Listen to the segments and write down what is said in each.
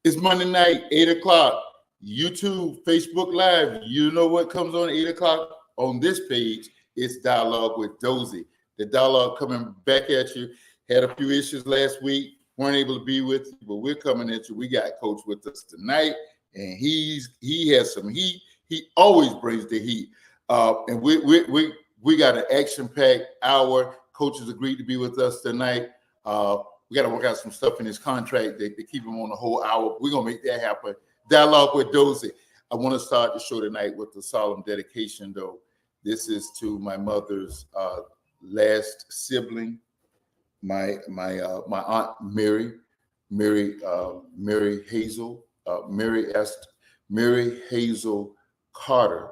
It's Monday night, 8 o'clock. YouTube, Facebook Live. You know what comes on 8 o'clock on this page? It's Dialogue with Dozie. The dialogue coming back at you. Had a few issues last week. Weren't able to be with you, but we're coming at you. We got Coach with us tonight, and he has some heat. He always brings the heat. And we got an action-packed hour. Coach has agreed to be with us tonight. We got to work out some stuff in his contract to keep him on the whole hour. We're going to make that happen. Dialogue with Dozie. I want to start the show tonight with a solemn dedication, though. This is to my mother's last sibling, my aunt Mary Hazel, Mary Hazel Carter.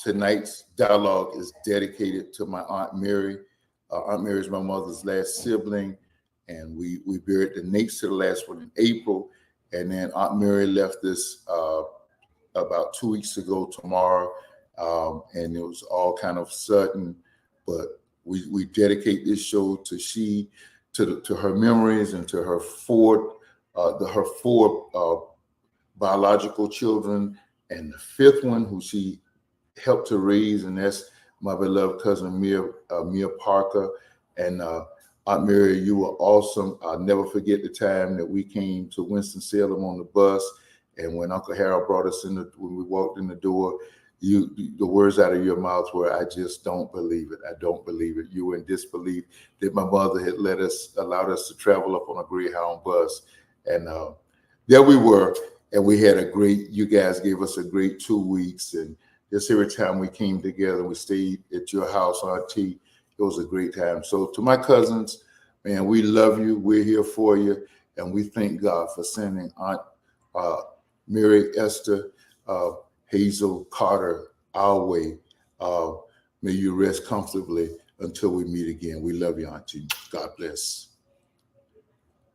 Tonight's dialogue is dedicated to my Aunt Mary. Aunt Mary is my mother's last sibling, and we buried the Nates to the last one in April, and then Aunt Mary left us about 2 weeks ago tomorrow, and it was all kind of sudden, but we dedicate this show to her memories and to her four biological children, and the fifth one who she helped to raise, and that's my beloved cousin Mia Parker. And Aunt Mary, you were awesome. I'll never forget the time that we came to Winston-Salem on the bus, and when Uncle Harold brought us in, when we walked in the door, the words out of your mouth were, "I just don't believe it. I don't believe it." You were in disbelief that my mother had allowed us to travel up on a Greyhound bus, and there we were, and we had you guys gave us a great 2 weeks, and just every time we came together, we stayed at your house, Auntie. It was a great time. So to my cousins, man, we love you. We're here for you. And we thank God for sending Aunt Mary Esther Hazel Carter our way. May you rest comfortably until we meet again. We love you, Auntie. God bless.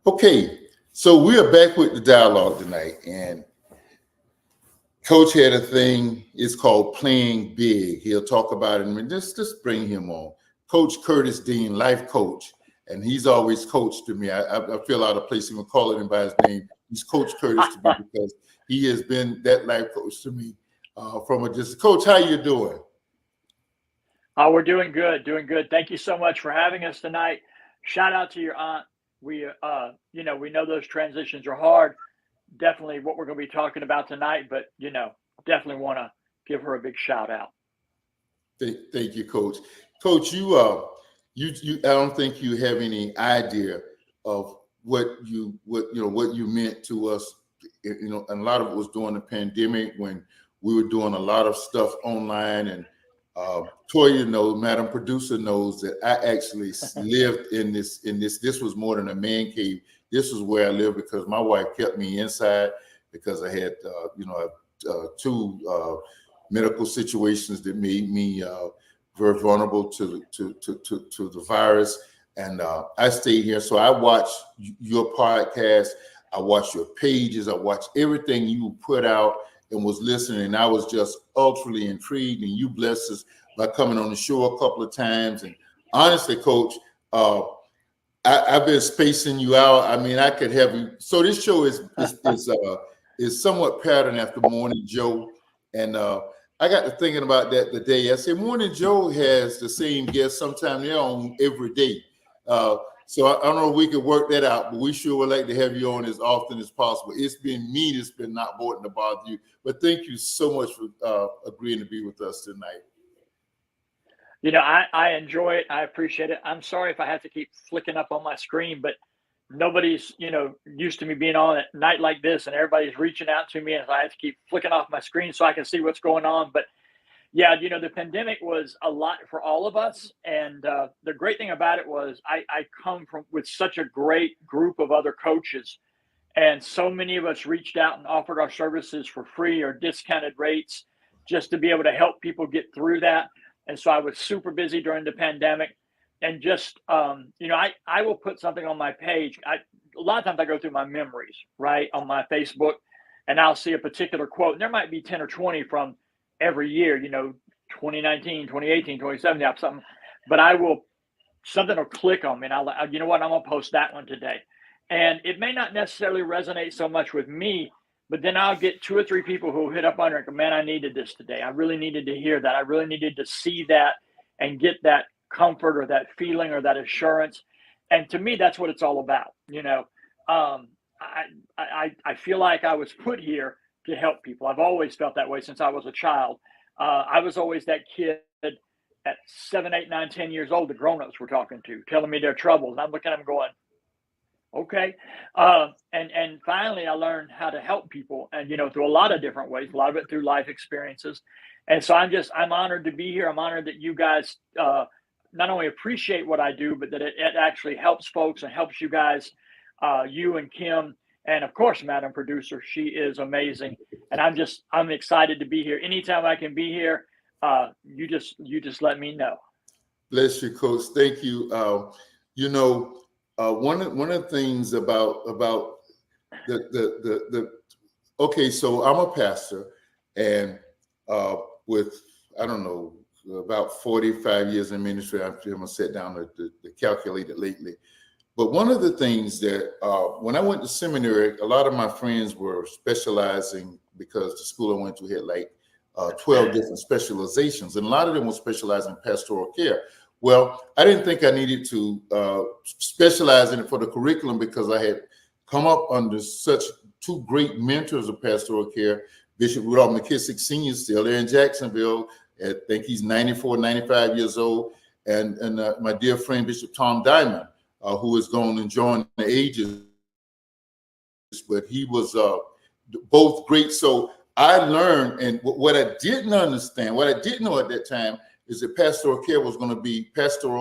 Okay, so we are back with the dialogue tonight. And Coach had a thing, it's called Playing Big. He'll talk about it, and just bring him on. Coach Curtis Dean, life coach, and he's always coached to me. I feel out of place even calling him by his name. He's Coach Curtis to me because he has been that life coach to me from a distance. Coach, how you doing? Oh, we're doing good. Thank you so much for having us tonight. Shout out to your aunt. We know those transitions are hard. Definitely what we're going to be talking about tonight, but definitely want to give her a big shout out. Thank you, Coach. Coach, you I don't think you have any idea of what you meant to us. And a lot of it was during the pandemic when we were doing a lot of stuff online, and Toya knows, Madam Producer knows that I actually lived in this. This was more than a man cave. This was where I lived because my wife kept me inside because I had, two medical situations that made me very vulnerable to the virus. And I stayed here. So I watched your podcast. I watched your pages. I watched everything you put out and was listening. And I was just ultraly intrigued. And you blessed us by coming on the show a couple of times. And honestly, Coach, I've been spacing you out. I mean, I could have you. So this show is somewhat patterned after Morning Joe, and I got to thinking about that today. I said Morning Joe has the same guest sometime they're on every day. So I don't know if we could work that out, but we sure would like to have you on as often as possible. It's been mean. It's been not wanting to bother you, but thank you so much for agreeing to be with us tonight. I enjoy it. I appreciate it. I'm sorry if I have to keep flicking up on my screen, but nobody's, used to me being on a night like this, and everybody's reaching out to me, and I have to keep flicking off my screen so I can see what's going on. But yeah, the pandemic was a lot for all of us. And the great thing about it was I come with such a great group of other coaches. And so many of us reached out and offered our services for free or discounted rates just to be able to help people get through that. And so I was super busy during the pandemic, and just, I will put something on my page. A lot of times I go through my memories, right, on my Facebook, and I'll see a particular quote, and there might be 10 or 20 from every year, 2019, 2018, 2017, something, but something will click on me, and I'm going to post that one today. And it may not necessarily resonate so much with me, but then I'll get two or three people who hit up on it and go, man, I needed this today. I really needed to hear that. I really needed to see that and get that comfort or that feeling or that assurance. And to me, that's what it's all about. I feel like I was put here to help people. I've always felt that way since I was a child. I was always that kid at 7, 8, 9, 10 years old, the grown-ups were talking to, telling me their troubles. And I'm looking at them going, okay. And finally, I learned how to help people, and through a lot of different ways. A lot of it through life experiences. And so I'm honored to be here. I'm honored that you guys not only appreciate what I do, but that it actually helps folks and helps you guys, you and Kim, and of course, Madam Producer. She is amazing, and I'm excited to be here. Anytime I can be here, you just let me know. Bless you, Coach. Thank you. One of the things about the okay, so I'm a pastor, and with I don't know about 45 years in ministry. I'm gonna sit down to calculate it lately. But one of the things that when I went to seminary, a lot of my friends were specializing because the school I went to had like 12 different specializations, and a lot of them were specializing in pastoral care. Well, I didn't think I needed to specialize in it for the curriculum because I had come up under such two great mentors of pastoral care, Bishop Rudolph McKissick Sr., still there in Jacksonville. I think he's 94, 95 years old. And my dear friend, Bishop Tom Diamond, who is going to join the ages, but he was both great. So I learned, and what I didn't understand, what I didn't know at that time, is that pastoral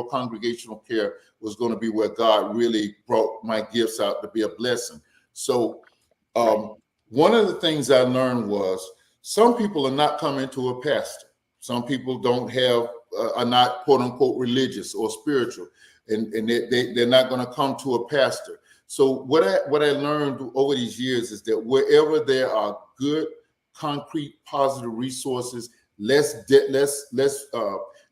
congregational care was going to be where God really brought my gifts out to be a blessing. So one of the things I learned was some people are not coming to a pastor. Some people are not quote unquote religious or spiritual, and they're not going to come to a pastor. So what I learned over these years is that wherever there are good, concrete, positive resources, let's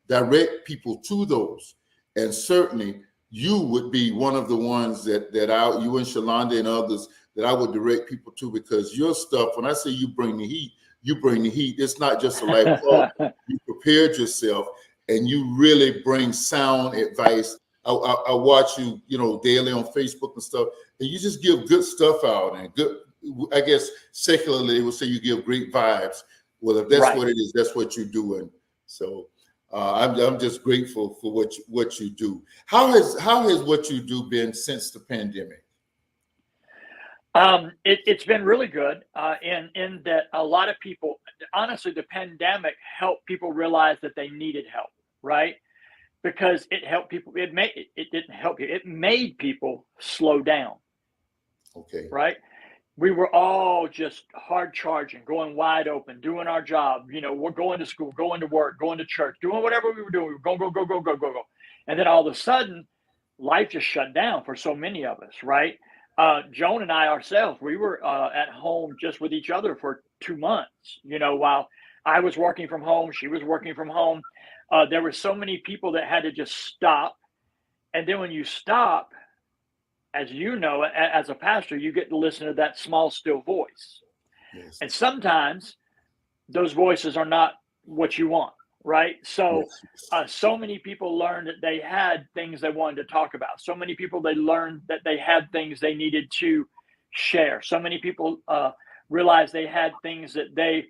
direct people to those. And certainly you would be one of the ones that you and Shalonda and others that I would direct people to, because your stuff, when I say you bring the heat, you bring the heat. It's not just a life talk. You prepared yourself and you really bring sound advice. I watch you, daily on Facebook and stuff, and you just give good stuff out and good, I guess secularly they would say you give great vibes. Well, if that's what it is, that's what you're doing. So I'm just grateful for what you do. How has what you do been since the pandemic? It's been really good in that a lot of people, honestly, the pandemic helped people realize that they needed help, right? Because it helped people. It didn't help you. It made people slow down. Okay. Right. We were all just hard charging, going wide open, doing our job. We're going to school, going to work, going to church, doing whatever we were doing. We were go. And then all of a sudden, life just shut down for so many of us, right? Joan and I ourselves, we were at home just with each other for 2 months, while I was working from home, she was working from home. There were so many people that had to just stop. And then when you stop, as you know, as a pastor, you get to listen to that small, still voice. Yes. And sometimes those voices are not what you want, right? So, so many people learned that they had things they wanted to talk about. So many people, they learned that they had things they needed to share. So many people realized they had things that they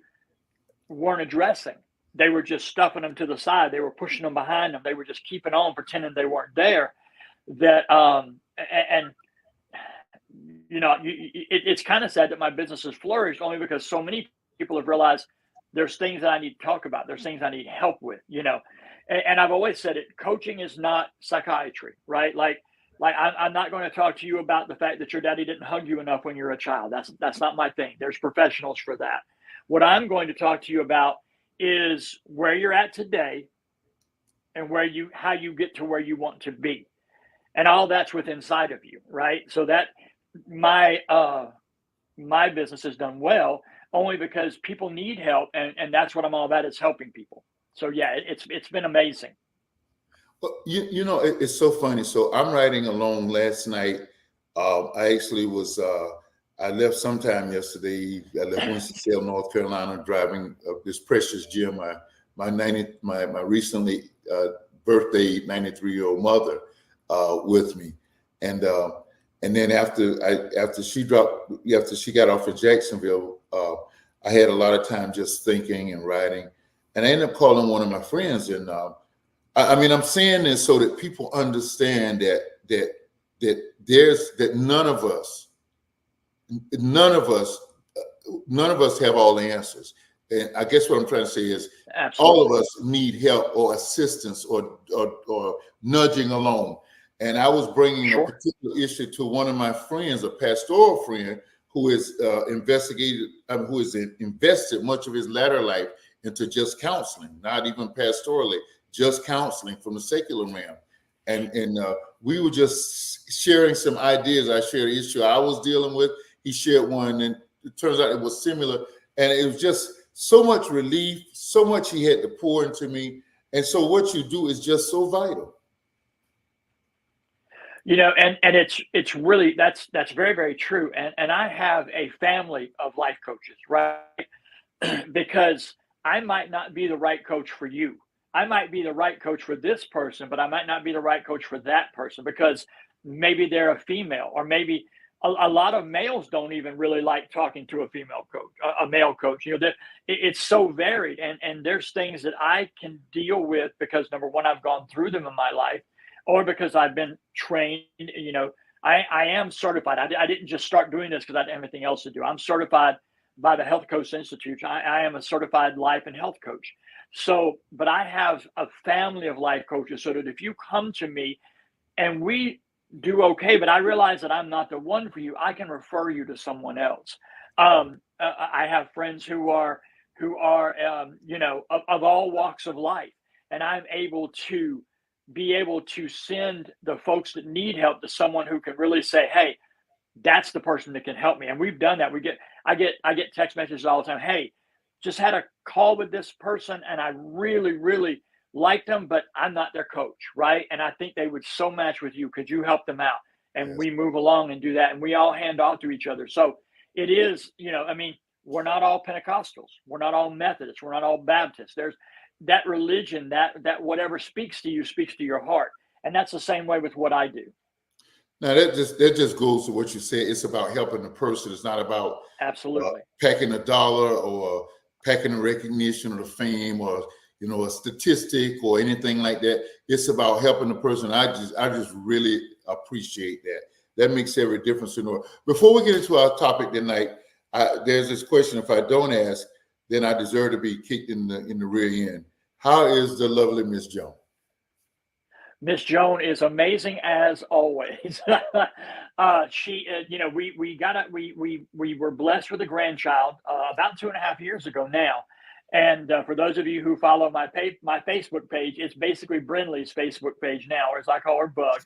weren't addressing. They were just stuffing them to the side. They were pushing them behind them. They were just keeping on, pretending they weren't there. It's kind of sad that my business has flourished only because so many people have realized there's things that I need to talk about. There's things I need help with, and I've always said it, coaching is not psychiatry, right? Like I'm not going to talk to you about the fact that your daddy didn't hug you enough when you're a child. That's not my thing. There's professionals for that. What I'm going to talk to you about is where you're at today and how you get to where you want to be. And all that's within inside of you, right? So that my business has done well only because people need help, and that's what I'm all about, is helping people. So yeah, it's been amazing. Well, it's so funny. So I'm riding along last night I actually was. I left sometime yesterday. I left Winston-Salem, North Carolina, driving this precious Jim, my recently birthday 93-year-old mother with me, and then after she got off of Jacksonville, I had a lot of time just thinking and writing, and I ended up calling one of my friends, and I mean, I'm saying this so that people understand that none of us have all the answers. And I guess what I'm trying to say is Absolutely. all of us need help or assistance or nudging along. And I was bringing a particular issue to one of my friends, a pastoral friend, who is who has invested much of his latter life into just counseling, not even pastorally, just counseling from the secular realm. And we were just sharing some ideas. I shared an issue I was dealing with. He shared one, and it turns out it was similar. And it was just so much relief, so much he had to pour into me. And so what you do is just so vital. You know, and it's really, that's very, very true. And I have a family of life coaches, right? Because I might not be the right coach for you. I might be the right coach for this person, but I might not be the right coach for that person because maybe they're a female, or maybe a lot of males don't even really like talking to a female coach, a male coach. You know, it's so varied, and there's things that I can deal with because, number one, I've gone through them in my life, or because I've been trained. You know, I am certified. I didn't just start doing this because I didn't have anything else to do. I'm certified by the Health Coach Institute. I am a certified life and health coach. So, but I have a family of life coaches, so that if you come to me and we do okay, but I realize that I'm not the one for you, I can refer you to someone else. I have friends who are you know, of all walks of life, and I'm able to send the folks that need help to someone who can really say, hey, that's the person that can help me. And we've done that. I get text messages all the time. Hey, just had a call with this person and I really, really liked them, but I'm not their coach, right? And I think they would so match with you. Could you help them out? And Yes. we move along and do that. And we all hand off to each other. So it is, you know, I mean, we're not all Pentecostals. We're not all Methodists. We're not all Baptists. There's that religion, that whatever speaks to you speaks to your heart. And that's the same way with what I do. Now that just goes to what you said. It's about helping the person. It's not about Absolutely packing a dollar or packing a recognition or the fame or, you know, a statistic or anything like that. It's about helping the person. I just really appreciate that. That makes every difference in the world. Before we get into our topic tonight, there's this question. If I don't ask, then I deserve to be kicked in the rear end. How is the lovely Miss Joan? Miss Joan is amazing as always. She, you know, we were blessed with a grandchild about 2.5 years ago now. And for those of you who follow my Facebook page, it's basically Brinley's Facebook page now, or as I call her, Bug.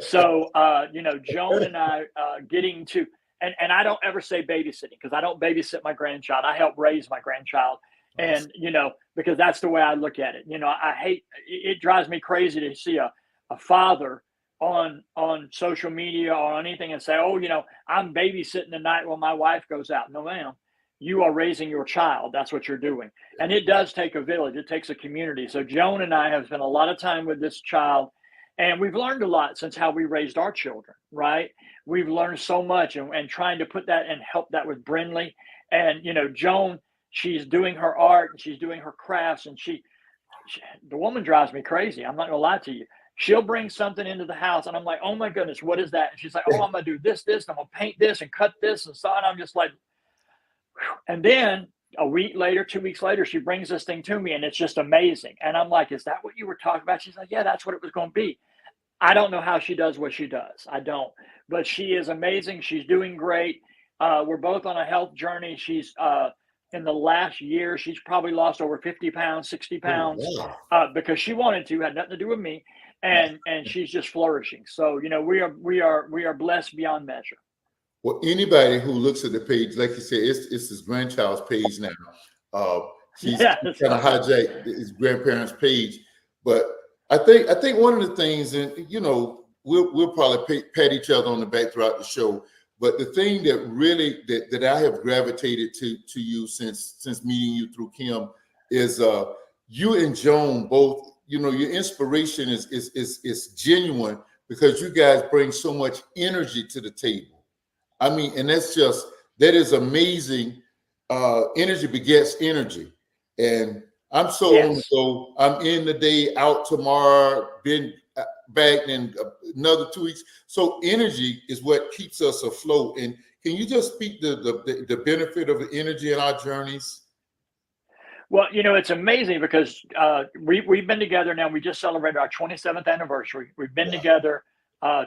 So, you know, Joan and I getting to, and I don't ever say babysitting because I don't babysit my grandchild. I help raise my grandchild. And, you know, because that's the way I look at it. You know, I hate, it drives me crazy to see a father on social media or on anything and say, oh, you know, I'm babysitting the night when my wife goes out. No, ma'am. You are raising your child. That's what you're doing. And it does take a village. It takes a community. So Joan and I have spent a lot of time with this child, and we've learned a lot since how we raised our children, right? We've learned so much, and trying to put that and help that with Brinley. And, you know, Joan, she's doing her art and she's doing her crafts, and she the woman drives me crazy. I'm not gonna lie to you. She'll bring something into the house and I'm like, oh my goodness, what is that? And she's like, oh, I'm gonna do this, and I'm gonna paint this and cut this and so on. I'm just like, whew. And then a week later, 2 weeks later, she brings this thing to me and it's just amazing. And I'm like, is that what you were talking about? She's like, yeah, that's what it was gonna be. I don't know how she does what she does. I don't, but she is amazing. She's doing great. We're both on a health journey. She's in the last year, she's probably lost over 50 pounds, 60 pounds, because she wanted to, had nothing to do with me. And she's just flourishing. So, you know, we are blessed beyond measure. Well, anybody who looks at the page, like you said, it's his grandchild's page now. She's kind of hijacked his grandparents' page. But I think one of the things, and you know, we'll probably pat each other on the back throughout the show. But the thing that really that I have gravitated to you since meeting you through Kim is you and Joan both. You know, your inspiration is genuine because you guys bring so much energy to the table. I mean, and that is amazing. Energy begets energy, and I'm so on the go. I'm in the day, out tomorrow, been back in another 2 weeks. So energy is what keeps us afloat. And can you just speak the benefit of the energy in our journeys? Well, you know, it's amazing because we've been together now. We just celebrated our 27th anniversary. We've been together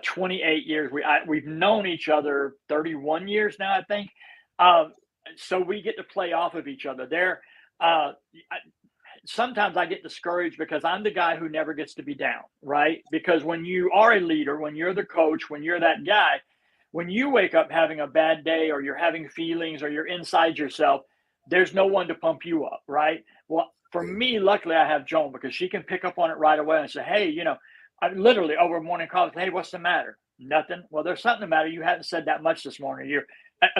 28 years. We've known each other 31 years now, I think. So we get to play off of each other. Sometimes I get discouraged because I'm the guy who never gets to be down, right? Because when you are a leader, when you're the coach, when you're that guy, when you wake up having a bad day or you're having feelings or you're inside yourself, there's no one to pump you up, right? Well, for me, luckily I have Joan because she can pick up on it right away and say, hey, you know, I literally over morning calls, hey, what's the matter? Nothing. Well, there's something the matter. You haven't said that much this morning.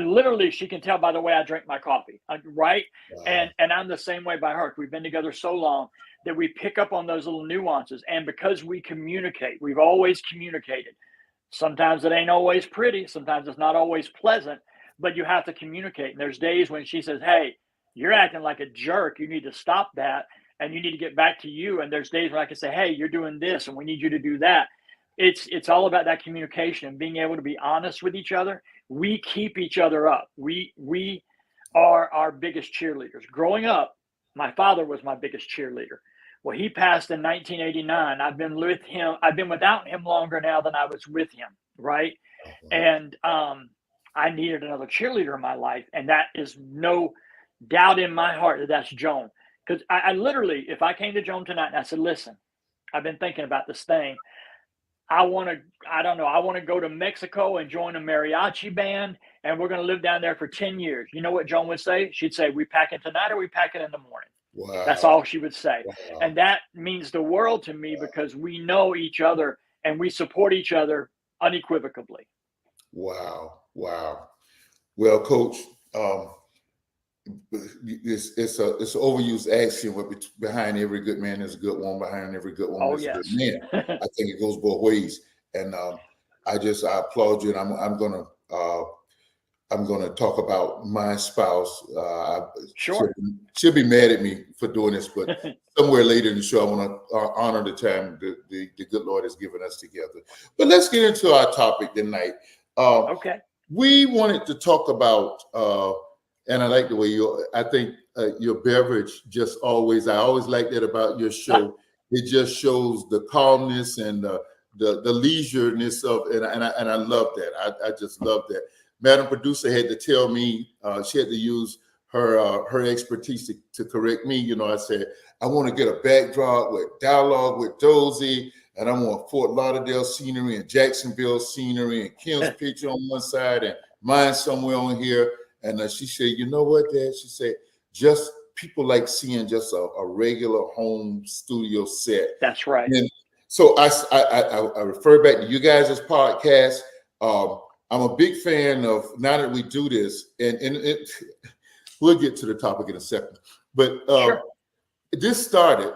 Literally, she can tell by the way I drink my coffee, right? Wow. And I'm the same way by her. We've been together so long that we pick up on those little nuances. And because we communicate, we've always communicated. Sometimes it ain't always pretty. Sometimes it's not always pleasant, but you have to communicate. And there's days when she says, hey, you're acting like a jerk. You need to stop that. And you need to get back to you. And there's days where I can say, hey, you're doing this and we need you to do that. It's all about that communication and being able to be honest with each other. We keep each other up. We are our biggest cheerleaders. Growing up, my father was my biggest cheerleader. Well, he passed in 1989. I've been with him. I've been without him longer now than I was with him, right? And I needed another cheerleader in my life. And that is no doubt in my heart that that's Joan. Because I literally, if I came to Joan tonight and I said, listen, I've been thinking about this thing. I want to go to Mexico and join a mariachi band, and we're going to live down there for 10 years. You know what Joan would say? She'd say, we packing tonight or we packing in the morning? Wow. That's all she would say. Wow. And that means the world to me because we know each other and we support each other unequivocally. Wow. Well, Coach, it's an overused axiom, but behind every good man there's a good woman. Behind every good woman there's a good man. I think it goes both ways, and I applaud you. And I'm gonna talk about my spouse. Sure. She'll be mad at me for doing this, but somewhere later in the show, I want to honor the time the good Lord has given us together. But let's get into our topic tonight. Okay. We wanted to talk about. And I like the way I think your beverage I always like that about your show. It just shows the calmness and the leisureness of, and I love that. I just love that. Madam Producer had to tell me, she had to use her expertise to correct me. You know, I said, I want to get a backdrop with dialogue with Dozy, and I want Fort Lauderdale scenery and Jacksonville scenery and Kim's picture on one side and mine somewhere on here. And she said, you know what, Dad? She said, just people like seeing just a regular home studio set. That's right. And so I refer back to you guys' podcast. I'm a big fan of, now that we do this, and we'll get to the topic in a second. But sure. This started,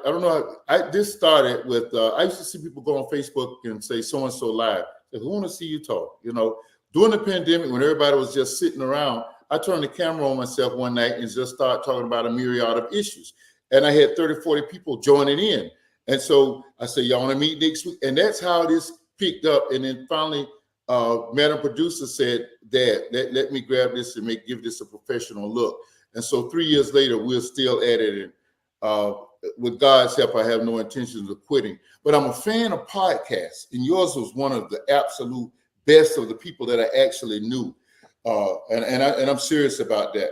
this started with, I used to see people go on Facebook and say, so-and-so live. Who want to see you talk? You know, during the pandemic, when everybody was just sitting around, I turned the camera on myself one night and just started talking about a myriad of issues. And I had 30, 40 people joining in. And so I said, y'all want to meet next week? And that's how this picked up. And then finally, Madam Producer said, Dad, let me grab this and give this a professional look. And so 3 years later, we're still at it. And with God's help, I have no intentions of quitting. But I'm a fan of podcasts. And yours was one of the absolute best of the people that I actually knew. And I'm serious about that.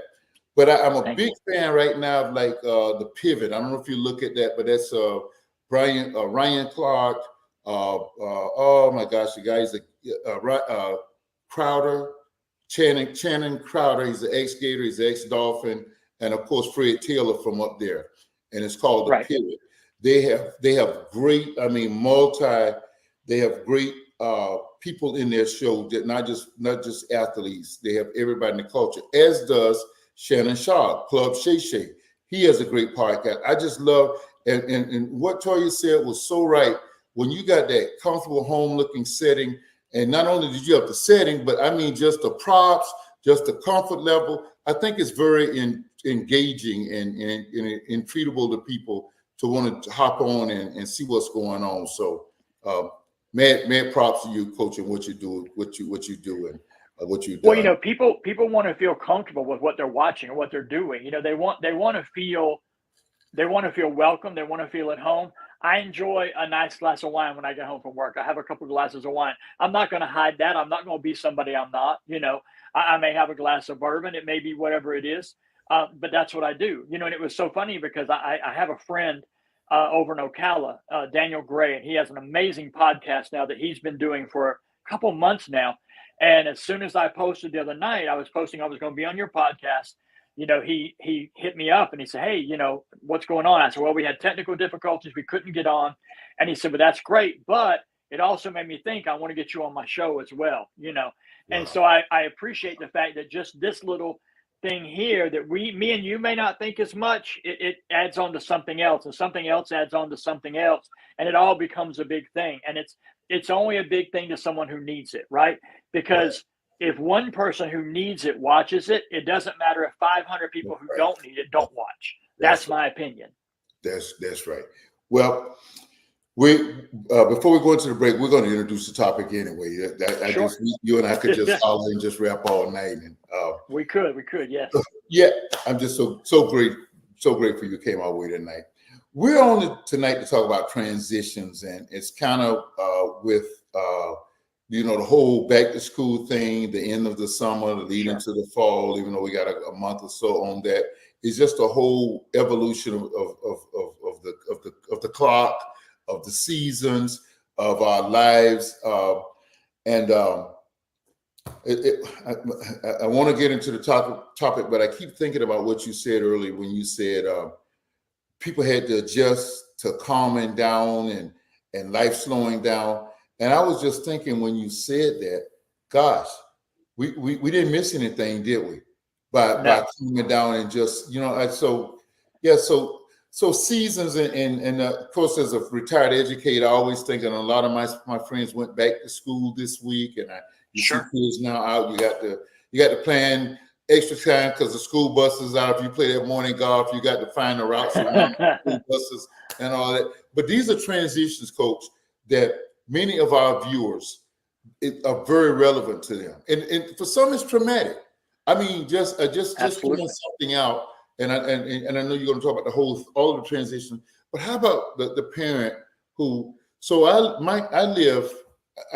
But I'm a big fan right now of like The Pivot. I don't know if you look at that, but that's Ryan Clark. Oh my gosh, the guy's Crowder, Channing Crowder. He's an ex-Gator, he's an ex-Dolphin, and of course Fred Taylor from up there. And it's called The Pivot. They have great, they have great people in their show that not just athletes. They have everybody in the culture, as does Shannon Sharp, Club Shay Shay. He has a great podcast. I just love, and what Toya said was so right. When you got that comfortable home-looking setting, and not only did you have the setting, but I mean just the props, just the comfort level, I think it's very engaging and treatable to people to want to hop on and see what's going on. So, mad props to you, Coach, and what you do, what you do, and what you've done. Well, people want to feel comfortable with what they're watching and what they're doing. They want to feel welcome. They want to feel at home. I enjoy a nice glass of wine when I get home from work. I have a couple of glasses of wine. I'm not going to hide that. I'm not going to be somebody I'm not. I may have a glass of bourbon. It may be whatever it is, but that's what I do. And it was so funny because I have a friend over in Ocala, Daniel Gray, and he has an amazing podcast now that he's been doing for a couple months now. And as soon as I posted the other night, I was going to be on your podcast. He hit me up and he said, "Hey, what's going on?" I said, "Well, we had technical difficulties. We couldn't get on." And he said, "But that's great. But it also made me think I want to get you on my show as well." Wow. And so I appreciate the fact that just this little thing here that me and you may not think as much, it adds on to something else, and something else adds on to something else. And it all becomes a big thing. And it's only a big thing to someone who needs it, right? Because if one person who needs it watches it, it doesn't matter if 500 people who don't need it don't watch. That's my opinion. That's right. Well, before we go into the break, we're going to introduce the topic anyway. Sure. You and I could just holler and just rap all night. And we could, yes. Yeah, I'm just so grateful you came our way tonight. We're on tonight to talk about transitions, and it's kind of with the whole back to school thing, the end of the summer, the lead into the fall, even though we got a month or so on that. It's just a whole evolution of the clock, of the seasons, of our lives. I want to get into the topic, but I keep thinking about what you said earlier when you said people had to adjust to calming down and life slowing down. And I was just thinking when you said that, gosh, we didn't miss anything, did we? By calming down and just, so seasons and of course, as a retired educator, I always think, and a lot of my friends went back to school this week, and you see kids now out. You got to plan extra time because the school bus is out. If you play that morning golf, you got to find the routes around the school buses and all that. But these are transitions, Coach, that many of our viewers are very relevant to them, and for some it's traumatic. I mean, just figuring something out. And I know you're going to talk about all of the transition, but how about the parent who? So I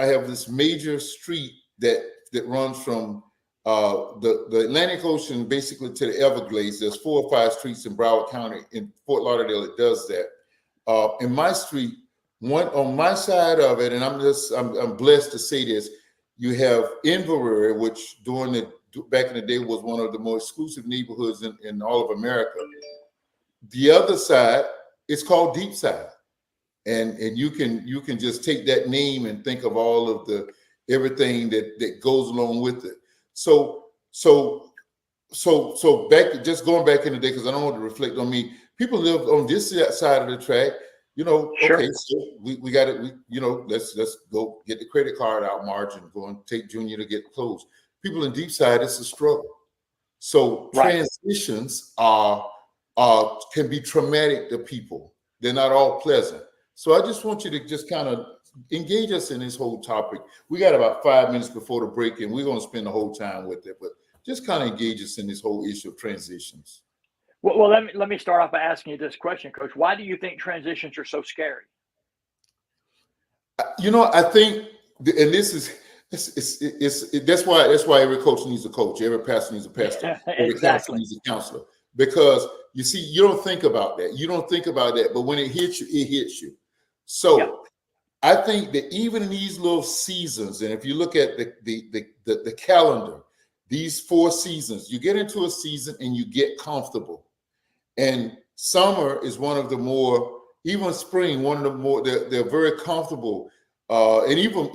have this major street that runs from the Atlantic Ocean basically to the Everglades. There's 4 or 5 streets in Broward County in Fort Lauderdale that does that. In my street, one on my side of it, and I'm blessed to say this. You have Inverary, which back in the day was one of the more exclusive neighborhoods in all of America. The other side, it's called Deep Side. And you can just take that name and think of all of everything that goes along with it. So going back in the day, because I don't want to reflect on me, people live on this side of the track, okay, so we got it, let's go get the credit card out, March, and go and take Junior to get clothes. People in Deep Side, it's a struggle. So transitions can be traumatic to people. They're not all pleasant. So I just want you to just kind of engage us in this whole topic. We got about 5 minutes before the break, and we're going to spend the whole time with it. But just kind of engage us in this whole issue of transitions. Well, let me start off by asking you this question, Coach. Why do you think transitions are so scary? I think, and this is. That's why every coach needs a coach, every pastor needs a pastor, every counselor needs a counselor. Because you see, you don't think about that. But when it hits you, it hits you. So I think that even in these little seasons, and if you look at the calendar, these 4 seasons, you get into a season and you get comfortable. And summer is one of the more, even spring, one of the more, they're very comfortable And even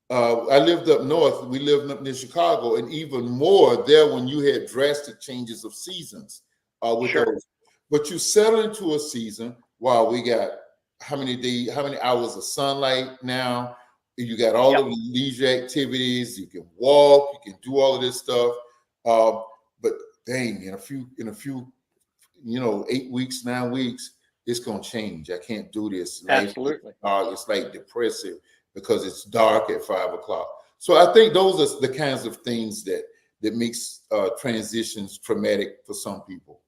I lived up north. We lived up near Chicago, and even more there when you had drastic changes of seasons with Sure. those. But you settle into a season. Wow, we got how many hours of sunlight now? You got all Yep. of the leisure activities. You can walk. You can do all of this stuff. But dang, in a few, 8 weeks, 9 weeks, it's gonna change. I can't do this. Absolutely. It's like depressive because it's dark at 5 o'clock. So I think those are the kinds of things that makes transitions traumatic for some people.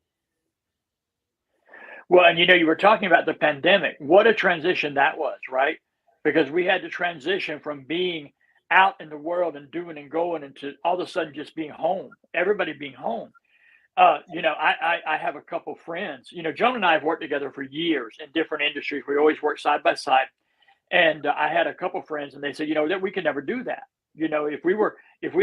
Well, and you were talking about the pandemic. What a transition that was, right? Because we had to transition from being out in the world and doing and going into all of a sudden just being home, everybody being home. I have a couple friends. Joan and I have worked together for years in different industries. We always work side by side. And I had a couple friends, and they said, that we could never do that. If we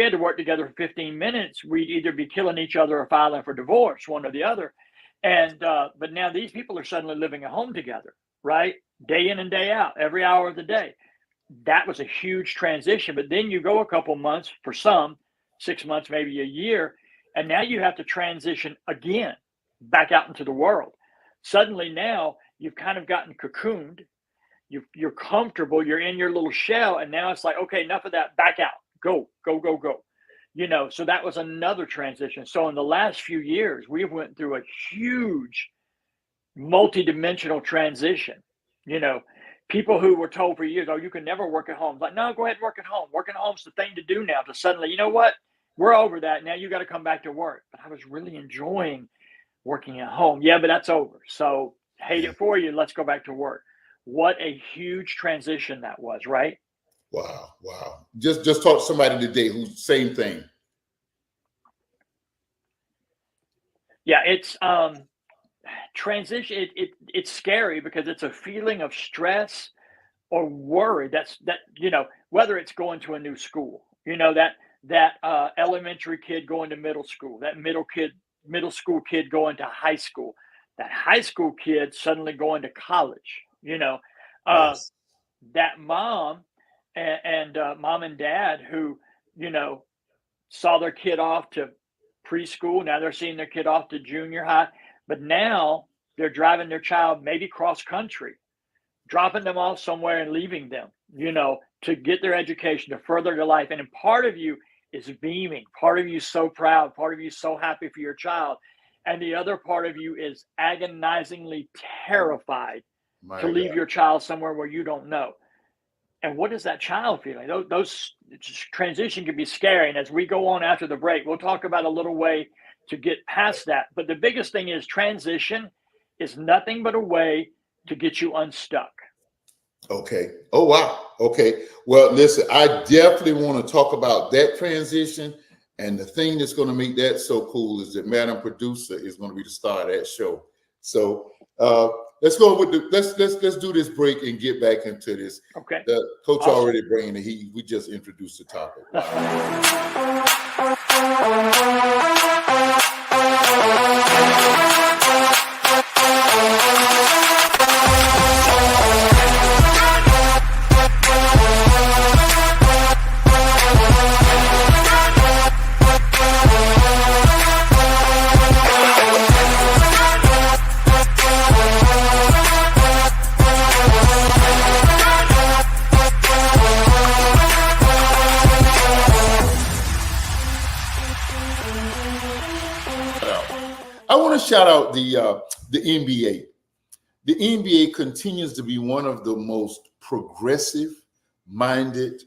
had to work together for 15 minutes, we'd either be killing each other or filing for divorce, one or the other. And but now these people are suddenly living at home together, right? Day in and day out, every hour of the day. That was a huge transition. But then you go a couple months, for some, 6 months, maybe a year, and now you have to transition again back out into the world. Suddenly now you've kind of gotten cocooned. You're comfortable. You're in your little shell, and now it's like, okay, enough of that. Back out. Go. So that was another transition. So in the last few years, we've went through a huge multi-dimensional transition. People who were told for years, oh, you can never work at home. Like, no, go ahead and work at home. Working at home's the thing to do now. To suddenly, you know what? We're over that. Now you got to come back to work. But I was really enjoying working at home. Yeah, but that's over. So hate it for you. Let's go back to work. What a huge transition that was, right? Wow. Just talk to somebody today who's same thing. Yeah, it's transition. It's scary because it's a feeling of stress or worry. Whether it's going to a new school, that elementary kid going to middle school, that middle school kid going to high school, that high school kid suddenly going to college. Yes. That mom and mom and dad who saw their kid off to preschool. Now they're seeing their kid off to junior high, but now they're driving their child maybe cross country, dropping them off somewhere and leaving them, to get their education, to further their life. And part of you is beaming. Part of you is so proud. Part of you is so happy for your child. And the other part of you is agonizingly terrified to leave your child somewhere where you don't know. And what is that child feeling? Those transition can be scary. And as we go on after the break, we'll talk about a little way to get past that. But the biggest thing is transition is nothing but a way to get you unstuck. Okay. Oh, wow. Okay. Well, listen, I definitely want to talk about that transition. And the thing that's going to make that so cool is that Madam Producer is going to be the star of that show. So let's go with let's do this break and get back into this. Okay. The coach Awesome. already bringing the heat. We just introduced the topic. I want to shout out the NBA. The NBA continues to be one of the most progressive-minded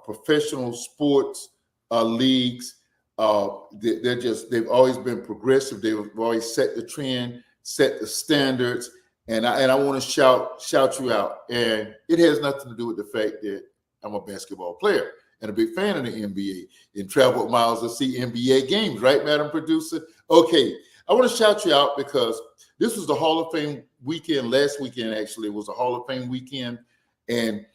professional sports leagues. They've always been progressive. They've always set the trend, set the standards, and I want to shout you out. And it has nothing to do with the fact that I'm a basketball player and a big fan of the NBA and traveled miles to see NBA games, right, Madam Producer? Okay, I want to shout you out because this was the Hall of Fame weekend. Last weekend, actually, was a Hall of Fame weekend. And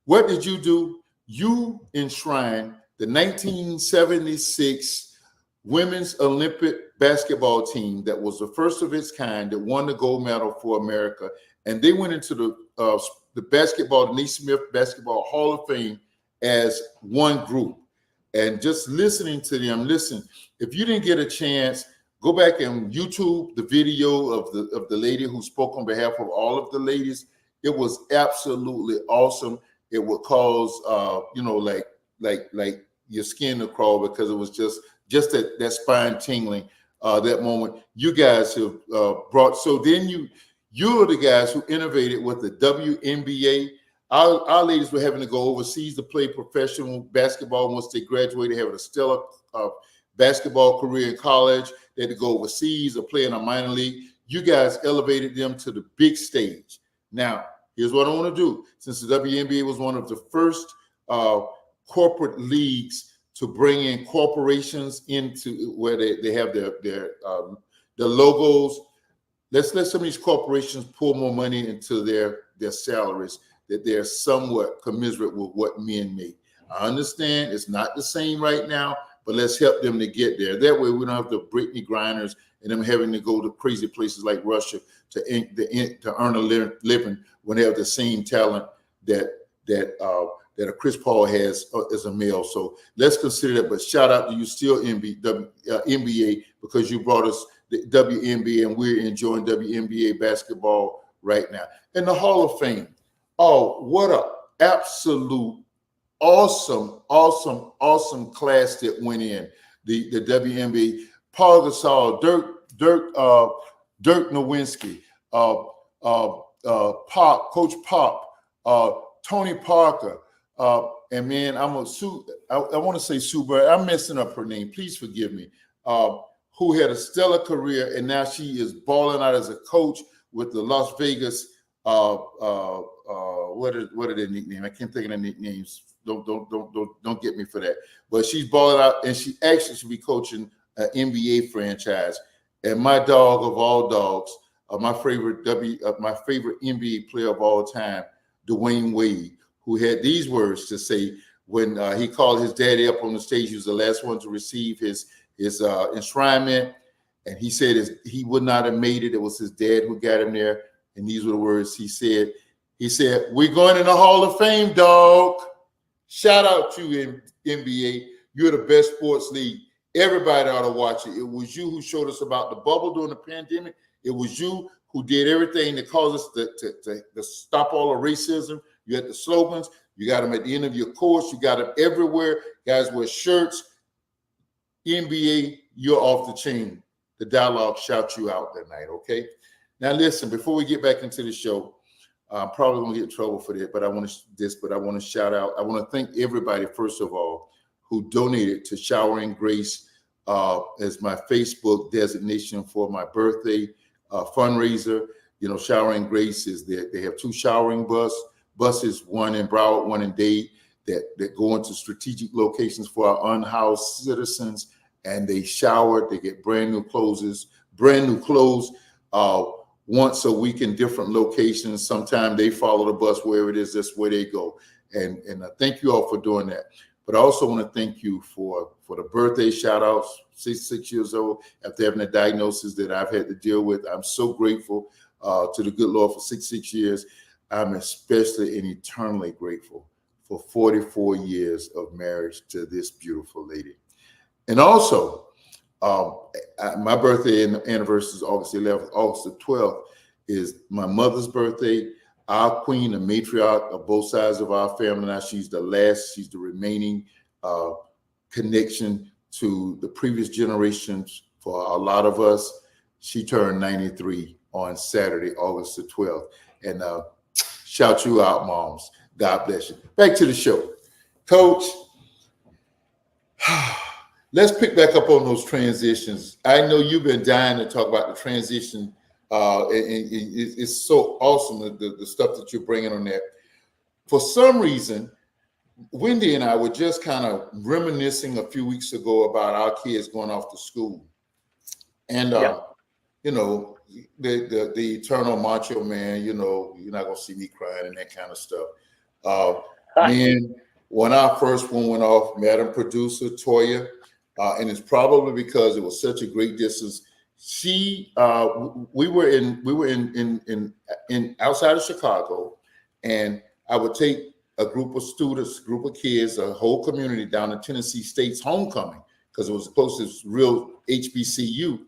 what did you do? You enshrined the 1976 Women's Olympic basketball team that was the first of its kind that won the gold medal for America. And they went into the Naismith Basketball Hall of Fame as one group. And just listening to them, listen, if you didn't get a chance, go back and YouTube the video of the lady who spoke on behalf of all of the ladies. It was absolutely awesome. It would cause like your skin to crawl, because it was just that spine tingling that moment. You guys have brought, so then you're the guys who innovated with the WNBA. Our ladies were having to go overseas to play professional basketball once they graduated, having a stellar basketball career in college. They had to go overseas or play in a minor league. You guys elevated them to the big stage. Now, here's what I want to do. Since the WNBA was one of the first corporate leagues to bring in corporations into where they have their logos, let's let some of these corporations pour more money into their salaries, that they're somewhat commensurate with what men make. I understand it's not the same right now, but let's help them to get there. That way we don't have the Brittany Grinders and them having to go to crazy places like Russia to earn a living when they have the same talent that a Chris Paul has as a male. So let's consider that. But shout out to you still, NBA, because you brought us the WNBA, and we're enjoying WNBA basketball right now. And the Hall of Fame. Oh, what a absolute awesome class that went in the WNBA. Paul Gasol, Dirk Nowitzki, Pop, Coach Pop, Tony Parker, and man, I want to say Sue Bird. I'm messing up her name. Please forgive me. Who had a stellar career, and now she is balling out as a coach with the Las Vegas. What are their nicknames? I can't think of their nicknames. Don't get me for that. But she's balling out, and she actually should be coaching an NBA franchise. And my dog of all dogs, my favorite NBA player of all time, Dwayne Wade, who had these words to say when he called his daddy up on the stage. He was the last one to receive his enshrinement, and he said he would not have made it. It was his dad who got him there. And these were the words he said. He said, "We're going in the Hall of Fame, dog." Shout out to you, NBA. You're the best sports league. Everybody ought to watch it. It was you who showed us about the bubble during the pandemic. It was you who did everything that caused us to stop all the racism. You had the slogans. You got them at the end of your course. You got them everywhere. Guys wear shirts. NBA, you're off the chain. The dialogue shouts you out that night, okay? Now listen, before we get back into the show, I'm probably gonna get in trouble for that, but I want to shout out. I want to thank everybody, first of all, who donated to Showering Grace as my Facebook designation for my birthday fundraiser. You know, Showering Grace is there. They have two showering buses, one in Broward, one in Dade, that go into strategic locations for our unhoused citizens, and they shower. They get brand new clothes once a week in different locations. Sometimes they follow the bus wherever it is, that's where they go. And I thank you all for doing that. But I also want to thank you for the birthday shout outs, 66 years old, after having a diagnosis that I've had to deal with. I'm so grateful to the good Lord for 66 years. I'm especially and eternally grateful for 44 years of marriage to this beautiful lady. And also, my birthday and anniversary is August 11th. August the 12th is my mother's birthday. Our queen, the matriarch of both sides of our family. Now she's the remaining connection to the previous generations for a lot of us. She turned 93 on Saturday, August the 12th. And shout you out, moms. God bless you. Back to the show. Coach, let's pick back up on those transitions. I know you've been dying to talk about the transition. And it's so awesome, the stuff that you're bringing on that. For some reason, Wendy and I were just kind of reminiscing a few weeks ago about our kids going off to school. And, you know, the eternal macho man, you know, you're not going to see me crying and that kind of stuff. Man, when our first one went off, Madam Producer Toya, and it's probably because it was such a great distance. We were in outside of Chicago, And I would take a group of students, group of kids, a whole community down to Tennessee State's homecoming because it was the closest real HBCU.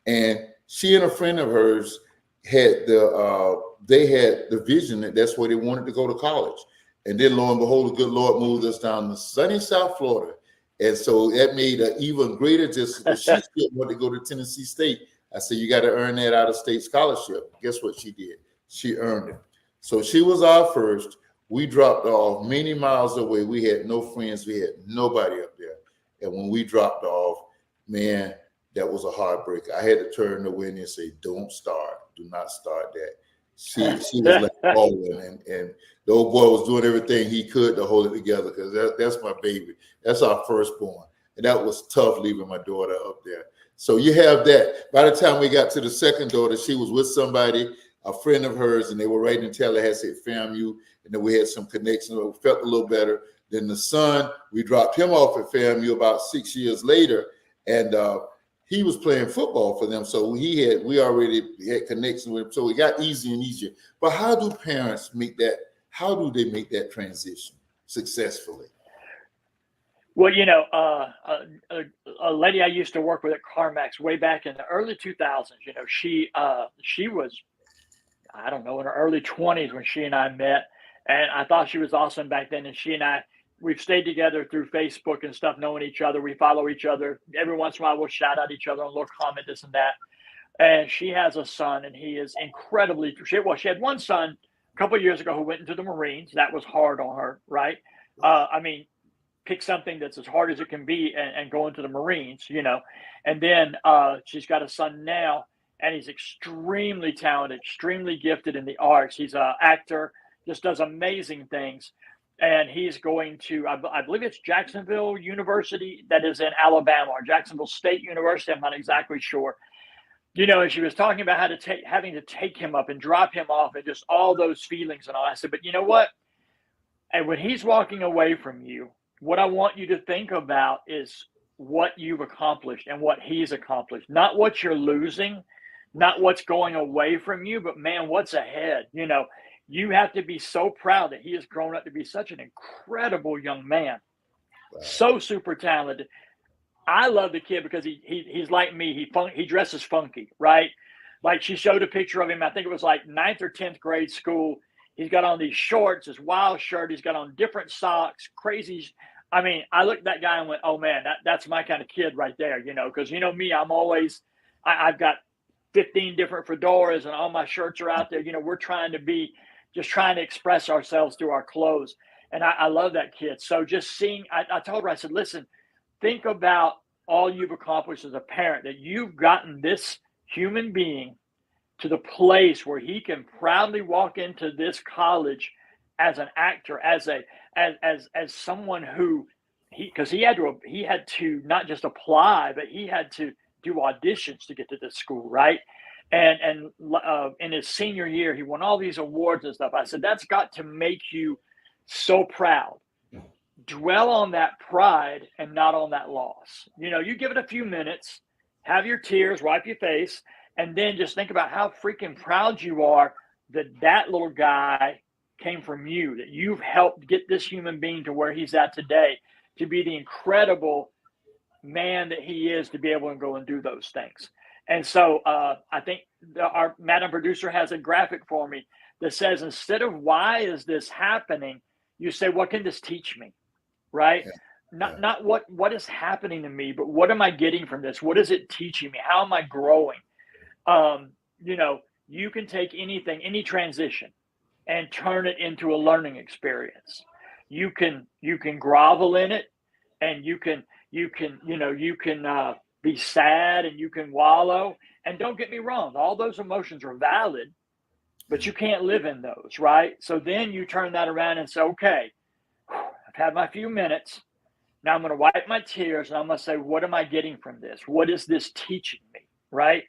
And she and a friend of hers had they had the vision that that's where they wanted to go to college. And then lo and behold, the good Lord moved us down to sunny South Florida. And so that made an even greater distance. She still wanted to go to Tennessee State. I said, you got to earn that out of state scholarship. Guess what she did? She earned it. So she was our first. We dropped off many miles away. We had no friends. We had nobody up there. And when we dropped off, man, that was a heartbreak. I had to turn to Wendy and say, don't start. Do not start that. She was like balling, and the old boy was doing everything he could to hold it together because that's my baby. That's our firstborn. And that was tough leaving my daughter up there. So you have that. By the time we got to the second daughter, she was with somebody, a friend of hers, and they were right in Tallahassee at FAMU. And then we had some connections. We felt a little better. Then the son, we dropped him off at FAMU about 6 years later. And he was playing football for them. So we already had connections with him. So it got easier and easier. But how do parents make that? How do they make that transition successfully? Well, a lady I used to work with at CarMax way back in the early 2000s, she was, I don't know, in her early 20s when she and I met. And I thought she was awesome back then. And she and I, we've stayed together through Facebook and stuff, knowing each other. We follow each other. Every once in a while, we'll shout out each other and a little comment, this and that. And she has a son, and he is incredibly, she had one son a couple of years ago who went into the Marines. That was hard on her, right? Pick something that's as hard as it can be and go into the Marines, And then she's got a son now, and he's extremely talented, extremely gifted in the arts. He's an actor, just does amazing things. And he's going to, I believe it's Jacksonville University that is in Alabama, or Jacksonville State University. I'm not exactly sure. And she was talking about having to take him up and drop him off and just all those feelings and all. I said, but you know what? And when he's walking away from you, what I want you to think about is what you've accomplished and what he's accomplished, not what you're losing, not what's going away from you, but man, what's ahead? You have to be so proud that he has grown up to be such an incredible young man. Wow. So super talented. I love the kid because he's like me. He dresses funky, right? Like she showed a picture of him. I think it was like 9th or 10th grade school. He's got on these shorts, this wild shirt. He's got on different socks, crazy. I mean, I looked at that guy and went, oh man, that's my kind of kid right there, because me, I'm always, I've got 15 different fedoras and all my shirts are out there. We're trying to express ourselves through our clothes. And I love that kid. So just seeing, I told her, I said, listen, think about all you've accomplished as a parent, that you've gotten this human being to the place where he can proudly walk into this college as an actor, as someone who because he had to not just apply, but he had to do auditions to get to this school, right? And in his senior year, he won all these awards and stuff. I said, that's got to make you so proud. Dwell on that pride and not on that loss. You give it a few minutes, have your tears, wipe your face, and then just think about how freaking proud you are that little guy came from you, that you've helped get this human being to where he's at today, to be the incredible man that he is, to be able to go and do those things. And so I think our Madam Producer has a graphic for me that says, instead of why is this happening, you say, what can this teach me? Right? Yeah. Not what is happening to me, but what am I getting from this? What is it teaching me? How am I growing? You can take anything, any transition, and turn it into a learning experience. You can grovel in it, and you can be sad, and you can wallow. And don't get me wrong, all those emotions are valid, but you can't live in those, right? So then you turn that around and say, okay, I've had my few minutes. Now I'm going to wipe my tears, and I'm going to say, what am I getting from this? What is this teaching me, right?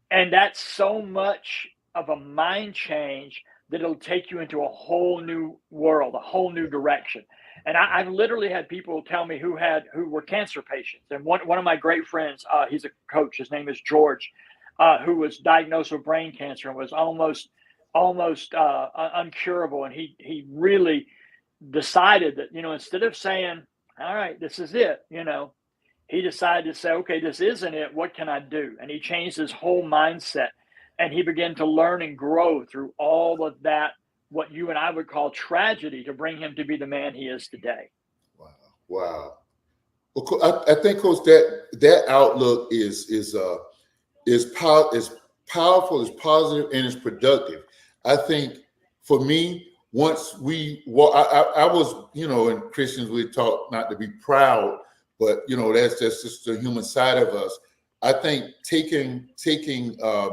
And that's so much of a mind change that it'll take you into a whole new world, a whole new direction. And I've literally had people tell me who were cancer patients. And one of my great friends, he's a coach, his name is George, who was diagnosed with brain cancer and was almost almost uncurable. And he really decided that, instead of saying, all right, this is it, he decided to say, okay, this isn't it. What can I do? And he changed his whole mindset, and he began to learn and grow through all of that, what you and I would call tragedy, to bring him to be the man he is today. Wow. Wow. Well, I think, Coach, that outlook is powerful, is positive, and is productive. I think for me, once I was, in Christians, we talk not to be proud, but that's just the human side of us. I think taking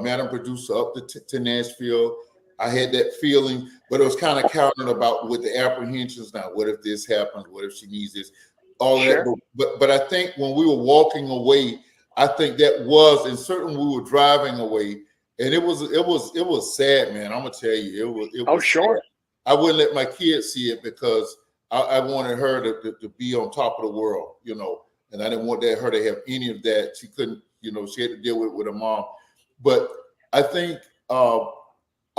Madam Producer up to Nashville, I had that feeling, but it was kind of counted about with the apprehensions. Now, what if this happens? What if she needs this? All Sure. that. But I think when we were walking away, I think that was, and certainly we were driving away, and it was sad, man. I'm gonna tell you, it was. Oh, sure. Sad. I wouldn't let my kids see it because I wanted her to be on top of the world, and I didn't want her to have any of that. She couldn't, she had to deal with her mom. But I think all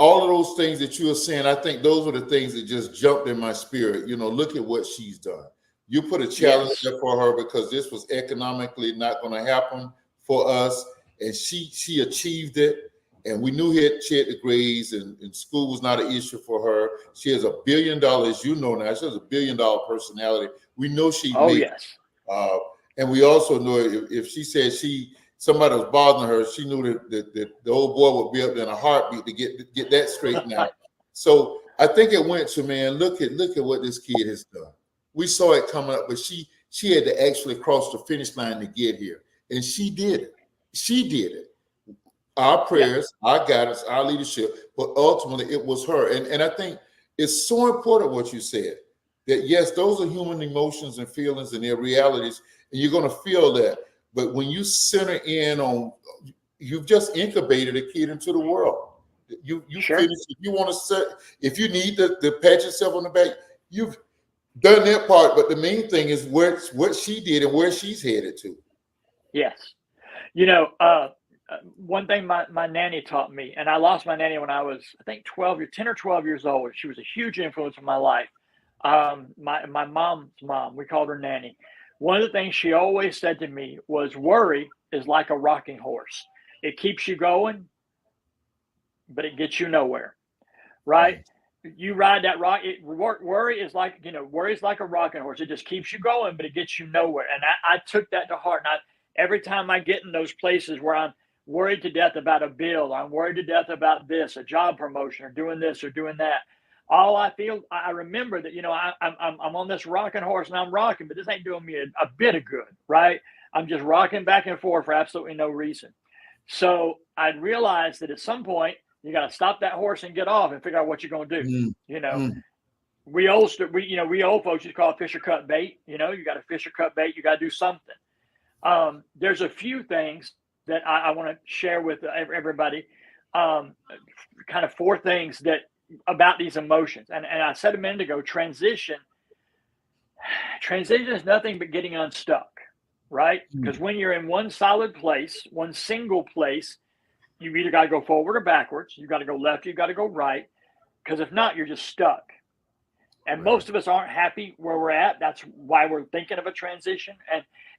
of those things that you were saying, I think those were the things that just jumped in my spirit. Look at what she's done. You put a challenge there for her because this was economically not going to happen for us, and she achieved it. And we knew she had the grades, and school was not an issue for her. She has $1 billion, now. She has a $1 billion personality. We know she. Oh, yes. And we also know if she said somebody was bothering her, she knew that the old boy would be up there in a heartbeat to get that straightened out. So I think it went to, man, look at what this kid has done. We saw it coming up, but she had to actually cross the finish line to get here, and she did it. She did it. Our prayers, our guidance, our leadership, but ultimately it was her. And I think it's so important what you said, that yes, those are human emotions and feelings and their realities, and you're going to feel that. But when you center in on, you've just incubated a kid into the world. You Sure. finished. If you want to if you need to pat yourself on the back, you've done that part. But the main thing is what she did and where she's headed to. Yes. One thing my nanny taught me, and I lost my nanny when I was, I think, 10 or 12 years old. She was a huge influence in my life. My mom's mom, we called her Nanny. One of the things she always said to me was, worry is like a rocking horse. It keeps you going, but it gets you nowhere, right? You ride that rock. Worry is like a rocking horse. It just keeps you going, but it gets you nowhere. And I took that to heart. And every time I get in those places where I'm worried to death about a bill, I'm worried to death about this, a job promotion, or doing this or doing that, I remember that, I'm on this rocking horse and I'm rocking, but this ain't doing me a bit of good, right? I'm just rocking back and forth for absolutely no reason. So I realized that at some point you got to stop that horse and get off and figure out what you're going to do. We old folks used to call it fish or cut bait. You got to fish or cut bait. You got to do something. There's a few things that I want to share with everybody. Kind of 4 things about these emotions. And I said a minute ago, transition is nothing but getting unstuck, right? Because when you're in one solid place, one single place, you've either got to go forward or backwards. You've got to go left, you've got to go right. Because if not, you're just stuck. And most of us aren't happy where we're at. That's why we're thinking of a transition.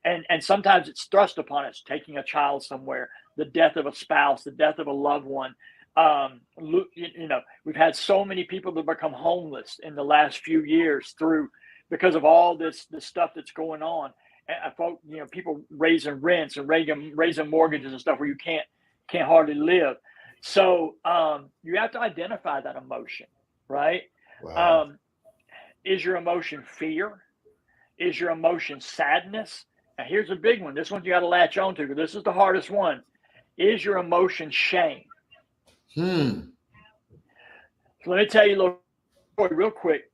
And sometimes it's thrust upon us, taking a child somewhere, the death of a spouse, the death of a loved one. We've had so many people that become homeless in the last few years because of all this stuff that's going on. And people raising rents and raising mortgages and stuff where you can't hardly live. So you have to identify that emotion, right? Wow. Is your emotion fear? Is your emotion sadness? Now here's a big one. This one you got to latch on to, because this is the hardest one. Is your emotion shame? So let me tell you a little story real quick.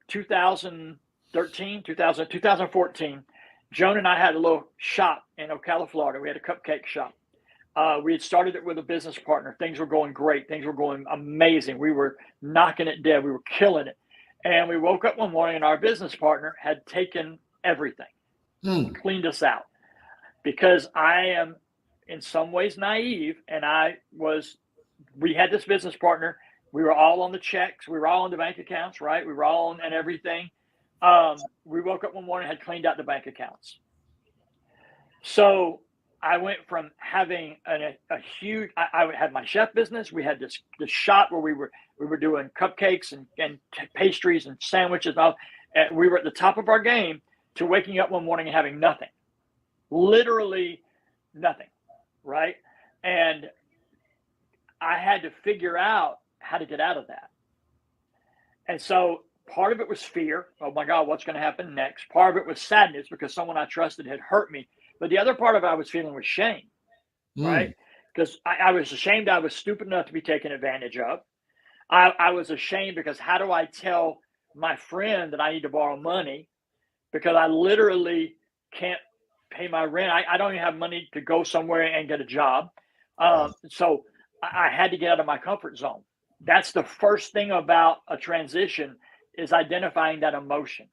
2014, Joan and I had a little shop in Ocala, Florida. We had a cupcake shop. We had started it with a business partner. Things were going great. Things were going amazing. We were knocking it dead. We were killing it. And we woke up one morning and our business partner had taken everything, cleaned us out. Because I am in some ways naive, and we had this business partner We were all on the checks. We were all on the bank accounts, right? We were all on and everything. We woke up one morning, had cleaned out the bank accounts. So I went from having a huge. I had my chef business. We had this shop where we were doing cupcakes and pastries and sandwiches. And we were at the top of our game to waking up one morning and having nothing, literally nothing, right? And I had to figure out how to get out of that. And so part of it was fear. Oh my God, what's going to happen next? Part of it was sadness because someone I trusted had hurt me. But the other part of it I was feeling was shame, right? Because I was ashamed I was stupid enough to be taken advantage of. I was ashamed because how do I tell my friend that I need to borrow money because I literally can't pay my rent. I don't even have money to go somewhere and get a job. So I had to get out of my comfort zone. That's the first thing about a transition is identifying that emotion.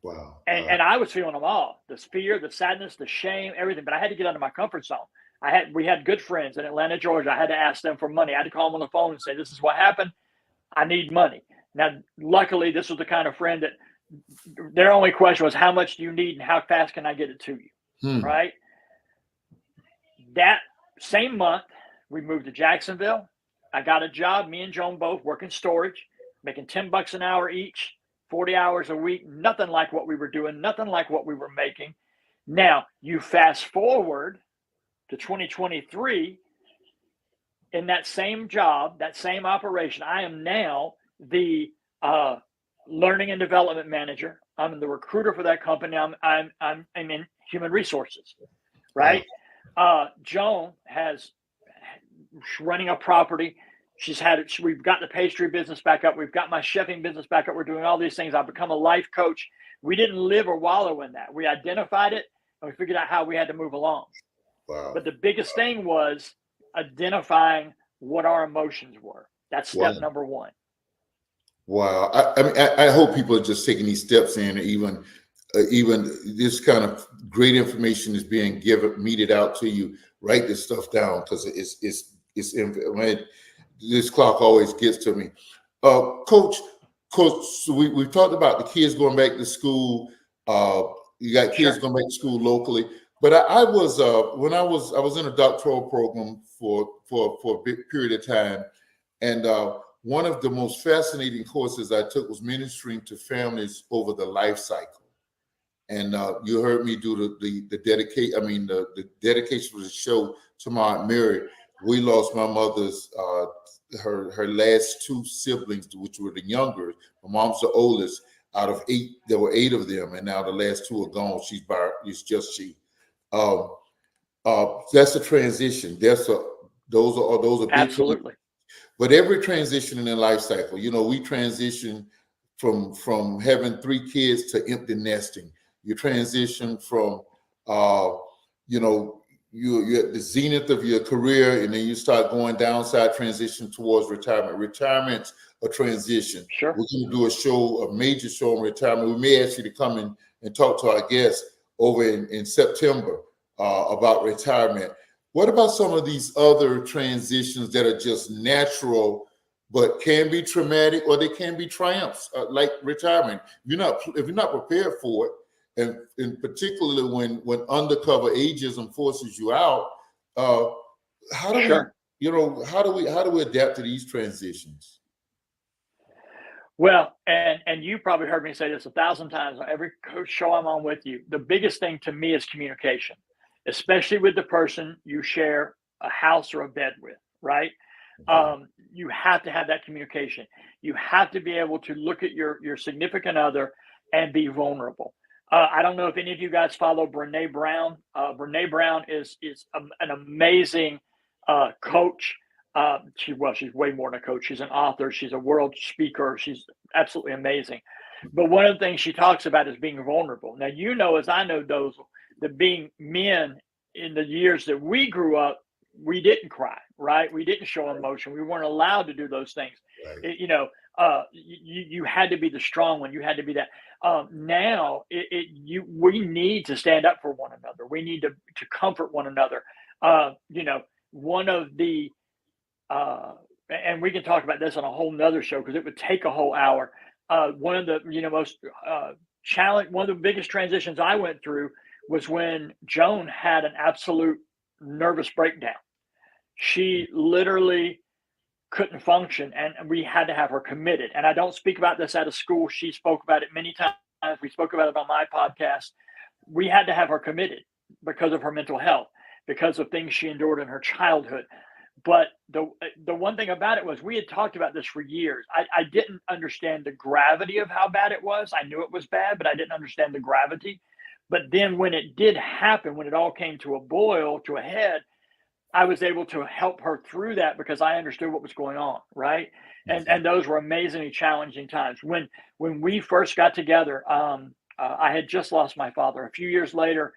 Wow. And I was feeling them all, the fear, the sadness, the shame, everything. But I had to get out of my comfort zone. We had good friends in Atlanta, Georgia. I had to ask them for money. I had to call them on the phone and say, this is what happened. I need money. Now, luckily, this was the kind of friend that their only question was, how much do you need and how fast can I get it to you? Right? That same month, we moved to Jacksonville. I got a job, me and Joan both working storage, making $10 an hour each, 40 hours a week, nothing like what we were doing, nothing like what we were making. Now, you fast forward to 2023, in that same job, that same operation, I am now the learning and development manager. I'm the recruiter for that company. I'm in human resources, right? Joan has running a property. We've got the pastry business back up. We've got my chefing business back up. We're doing all these things. I've become a life coach. We didn't live or wallow in that. We identified it and we figured out how we had to move along. Wow. But the biggest thing was identifying what our emotions were. That's step number one. Wow. I mean, I hope people are just taking these steps in, even this kind of great information is being meted out to you. Write this stuff down because this clock always gets to me. Coach, so we've talked about the kids going back to school. You got kids going back to school locally. But I was when I was in a doctoral program for a big period of time, and one of the most fascinating courses I took was ministering to families over the life cycle. And you heard me do the dedication of the show to my Aunt Mary. We lost my mother's her last two siblings, which were the younger. My mom's the oldest out of 8. There were 8 of them, and now the last 2 are gone. It's just she. That's a transition. Those are big Absolutely. But every transition in the life cycle, we transition from having 3 kids to empty nesting. You transition from you're at the zenith of your career, and then you start going downside, transition towards retirement. Retirement's a transition. Sure. We're going to do a major show on retirement. We may ask you to come in and talk to our guests over in September about retirement. What about some of these other transitions that are just natural, but can be traumatic, or they can be triumphs, like retirement? If you're not prepared for it, and particularly when undercover ageism forces you out, how do we adapt to these transitions? Well, and you probably heard me say this 1,000 times on every coach show I'm on with you. The biggest thing to me is communication, especially with the person you share a house or a bed with, right? You have to have that communication. You have to be able to look at your significant other and be vulnerable. I don't know if any of you guys follow Brené Brown. Brené Brown is an amazing coach. She's way more than a coach. She's an author. She's a world speaker. She's absolutely amazing. But one of the things she talks about is being vulnerable. Now, as I know, Dozel, that being men in the years that we grew up, we didn't cry, right? We didn't show emotion. We weren't allowed to do those things. Right. You had to be the strong one. You had to be that. Now, we need to stand up for one another. We need to comfort one another. One of the and we can talk about this on a whole nother show because it would take a whole hour. One of the most challenge, one of the biggest transitions I went through was when Joan had an absolute nervous breakdown. She literally couldn't function, and we had to have her committed. And I don't speak about this out of school. She spoke about it many times. We spoke about it on my podcast. We had to have her committed because of her mental health, because of things she endured in her childhood. But the one thing about it was we had talked about this for years. I didn't understand the gravity of how bad it was. I knew it was bad, but I didn't understand the gravity. But then when it did happen, when it all came to a boil, to a head, I was able to help her through that because I understood what was going on, right? And those were amazingly challenging times. When we first got together, I had just lost my father. A few years later,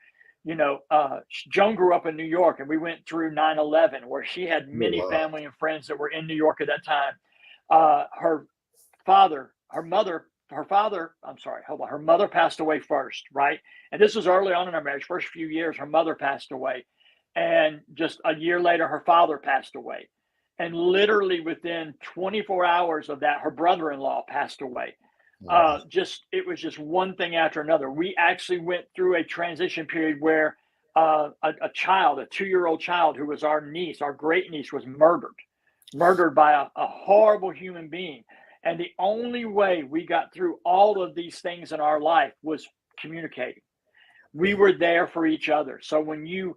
Joan grew up in New York, and we went through 9/11, where she had many family and friends that were in New York at that time. Her mother passed away first, right? And this was early on in our marriage, first few years, her mother passed away. And just a year later, her father passed away. And literally within 24 hours of that, her brother-in-law passed away. Wow. It was just one thing after another. We actually went through a transition period where a 2-year-old child who was our niece, our great niece, was murdered by a horrible human being. And the only way we got through all of these things in our life was communicating. We were there for each other. So when you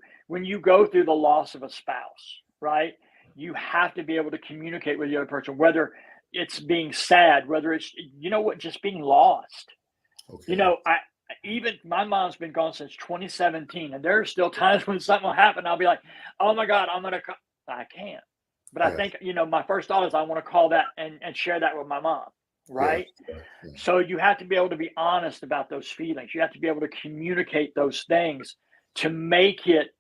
go through the loss of a spouse, right, you have to be able to communicate with the other person, whether it's being sad, whether it's, just being lost. Okay. Even my mom's been gone since 2017, and there are still times when something will happen. I'll be like, oh my God, I can't. But I think, my first thought is I want to call that and share that with my mom. Right. Yeah. So you have to be able to be honest about those feelings. You have to be able to communicate those things to make it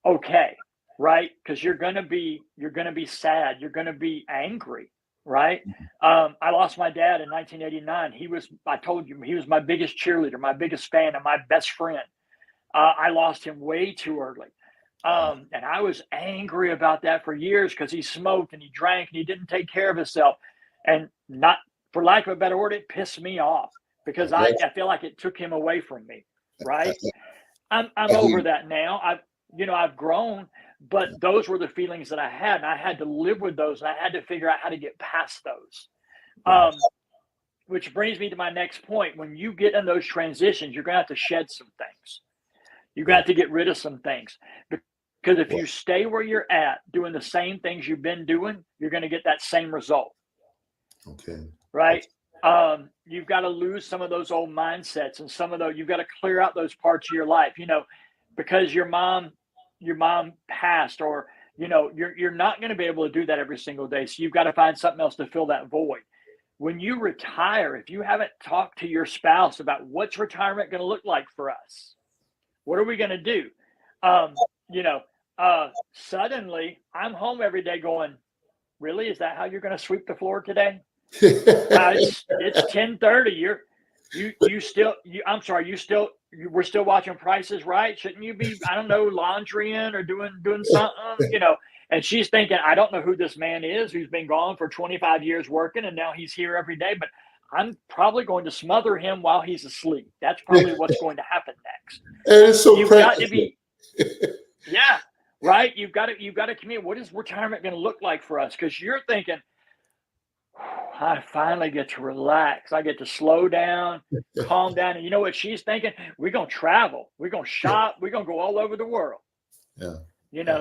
okay. Right. Because you're going to be sad. You're going to be angry. Right. I lost my dad in 1989. I told you, he was my biggest cheerleader, my biggest fan, and my best friend. I lost him way too early. And I was angry about that for years because he smoked and he drank and he didn't take care of himself. And not, for lack of a better word, it pissed me off because I feel like it took him away from me. Right. I'm over that now. I've grown, but those were the feelings that I had, and I had to live with those, and I had to figure out how to get past those. Which brings me to my next point. When you get in those transitions, you're going to have to shed some things. You're going to have to get rid of some things. Because if you stay where you're at, doing the same things you've been doing, you're going to get that same result. Okay. Right? You've got to lose some of those old mindsets, and you've got to clear out those parts of your life, because your mom passed, or, you're not going to be able to do that every single day. So you've got to find something else to fill that void. When you retire, if you haven't talked to your spouse about what's retirement going to look like for us, what are we going to do? Suddenly I'm home every day going, really? Is that how you're going to sweep the floor today? It's 10:30. We're still watching Prices Right. Shouldn't you be, I don't know, laundrying or doing something, And she's thinking, I don't know who this man is who's been gone for 25 years working, and now he's here every day, but I'm probably going to smother him while he's asleep. That's probably what's going to happen next. And it's so You've got to be, yeah, right. You've got to communicate. What is retirement going to look like for us? Because you're thinking, I finally get to relax. I get to slow down, calm down. And you know what she's thinking? We're going to travel. We're going to shop. We're going to go all over the world. Yeah.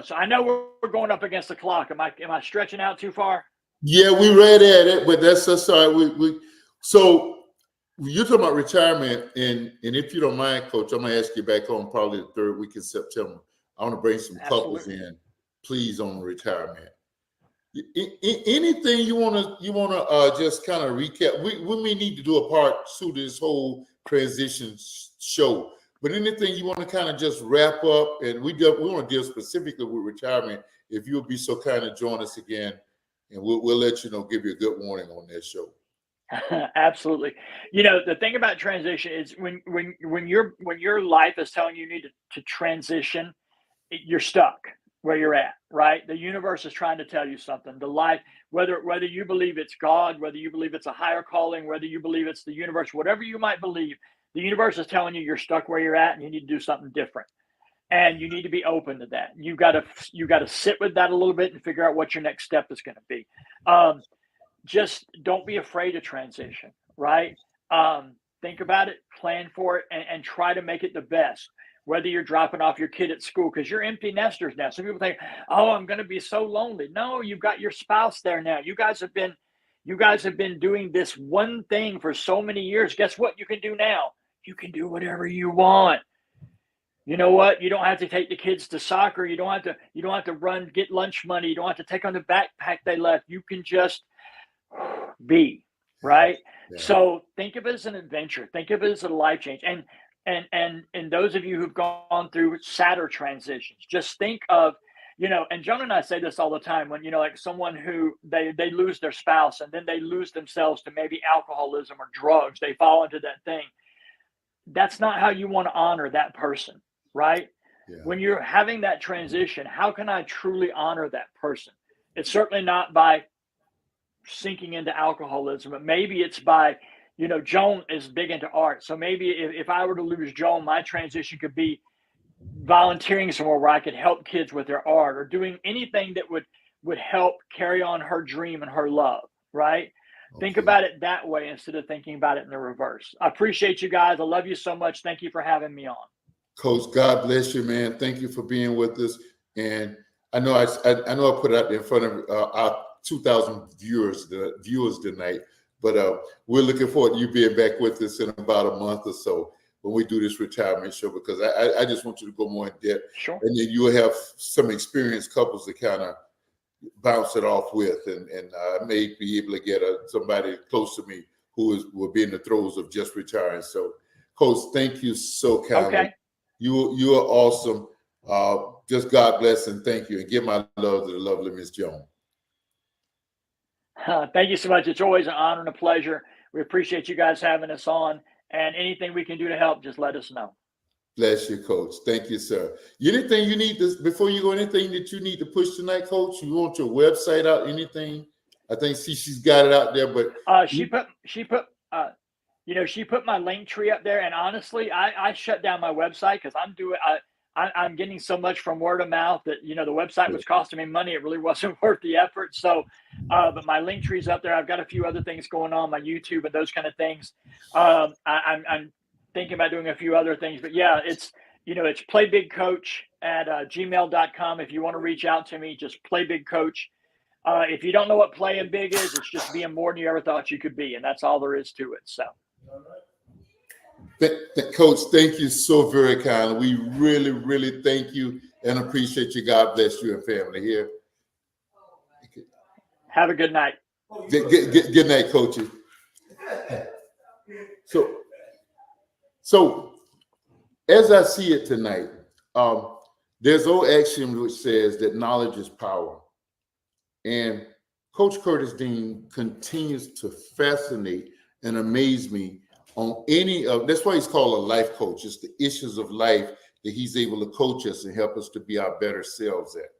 So I know we're going up against the clock. Am I stretching out too far? Yeah, we read at it, but that's sorry. So you're talking about retirement, and if you don't mind, Coach, I'm gonna ask you back on probably the 3rd week in September. I want to bring some couples in, please, on retirement. Anything you wanna just kind of recap? We may need to do a part 2 to this whole transition show, but anything you want to kind of just wrap up, and we want to deal specifically with retirement. If you'll be so kind to join us again, and we'll let you know, give you a good warning on that show. Absolutely. The thing about transition is when your life is telling you need to transition, you're stuck. where you're at, right? The universe is trying to tell you something. The life, whether you believe it's God, whether you believe it's a higher calling, whether you believe it's the universe, whatever you might believe, the universe is telling you you're stuck where you're at and you need to do something different. And you need to be open to that. You got to sit with that a little bit and figure out what your next step is going to be. Just don't be afraid of transition, right? Think about it, plan for it, and try to make it the best. Whether you're dropping off your kid at school, because you're empty nesters now. Some people think, "Oh, I'm going to be so lonely." No, you've got your spouse there now. You guys have been doing this one thing for so many years. Guess what you can do now? You can do whatever you want. You know what? You don't have to take the kids to soccer. You don't have to run, get lunch money. You don't have to take on the backpack they left. You can just be, right? Yeah. So think of it as an adventure. Think of it as a life change. And those of you who've gone through sadder transitions, just think of, and Joan and I say this all the time when, like someone who they lose their spouse and then they lose themselves to maybe alcoholism or drugs, they fall into that thing. That's not how you want to honor that person, right? Yeah. When you're having that transition, how can I truly honor that person? It's certainly not by sinking into alcoholism, but maybe it's by, Joan is big into art. So maybe if I were to lose Joan, my transition could be volunteering somewhere where I could help kids with their art or doing anything that would help carry on her dream and her love, right? Okay. Think about it that way instead of thinking about it in the reverse. I appreciate you guys. I love you so much. Thank you for having me on. Coach, God bless you, man. Thank you for being with us. And I know I put it out there in front of our 2,000 viewers tonight, but we're looking forward to you being back with us in about a month or so when we do this retirement show, because I just want you to go more in depth. Sure. And then you will have some experienced couples to kind of bounce it off with, and I may be able to get somebody close to me who will be in the throes of just retiring. So, Coach, thank you so kindly. Okay. You are awesome. Just God bless and thank you, and give my love to the lovely Miss Joan. Thank you so much. It's always an honor and a pleasure. We appreciate you guys having us on, and anything we can do to help, just let us know. Bless you, Coach. Thank you, sir. Anything you need before you go, anything that you need to push tonight, Coach? You want your website out, anything? I think she's got it out there, but she put my link tree up there, and honestly, I shut down my website because I'm getting so much from word of mouth that, the website was costing me money. It really wasn't worth the effort. So, but my link tree's up there. I've got a few other things going on, my YouTube and those kind of things. I'm thinking about doing a few other things, but yeah, it's playbigcoach at gmail.com. If you want to reach out to me, just playbigcoach. If you don't know what playing big is, it's just being more than you ever thought you could be. And that's all there is to it. So. Coach, thank you so very kindly. We really, really thank you and appreciate you. God bless you and family here. Have a good night. Good night, Coach. So as I see it tonight, there's old axiom which says that knowledge is power. And Coach Curtis Dean continues to fascinate and amaze me on that's why he's called a life coach. It's the issues of life that he's able to coach us and help us to be our better selves at.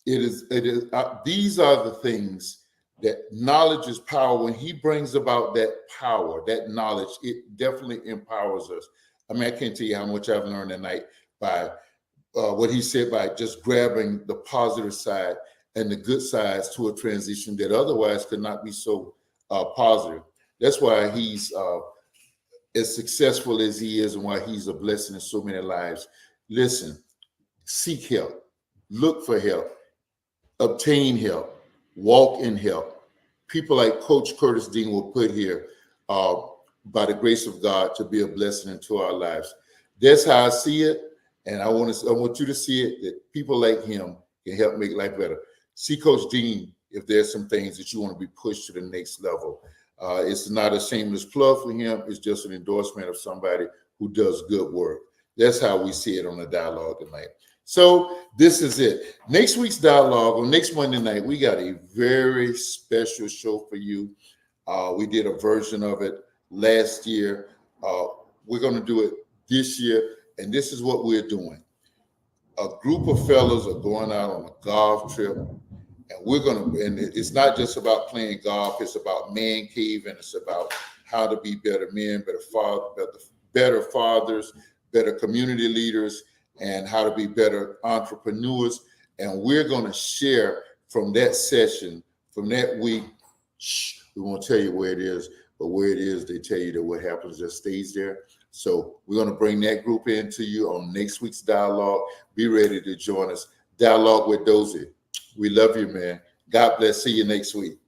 These are the things that knowledge is power. When he brings about that power, that knowledge, it definitely empowers us. I mean, I can't tell you how much I've learned tonight by what he said, by just grabbing the positive side and the good sides to a transition that otherwise could not be so positive. That's why he's as successful as he is and why he's a blessing in so many lives. Listen, seek help, look for help, obtain help, walk in help. People like Coach Curtis Dean will put here by the grace of God to be a blessing into our lives. That's how I see it. And I want you to see it, that people like him can help make life better. See Coach Dean if there's some things that you want to be pushed to the next level. It's not a shameless plug for him. It's just an endorsement of somebody who does good work. That's how we see it on the dialogue tonight. So this is it. Next week's dialogue, on next Monday night, we got a very special show for you. We did a version of it last year. We're going to do it this year, and this is what we're doing. a group of fellas are going out on a golf trip, and and it's not just about playing golf, it's about man cave, and it's about how to be better men, better fathers, better community leaders, and how to be better entrepreneurs. And we're going to share from that session, from that week. We won't tell you where it is, but where it is, they tell you that what happens just stays there. So we're going to bring that group into you on next week's dialogue. Be ready to join us. Dialogue with Dozie. We love you, man. God bless. See you next week.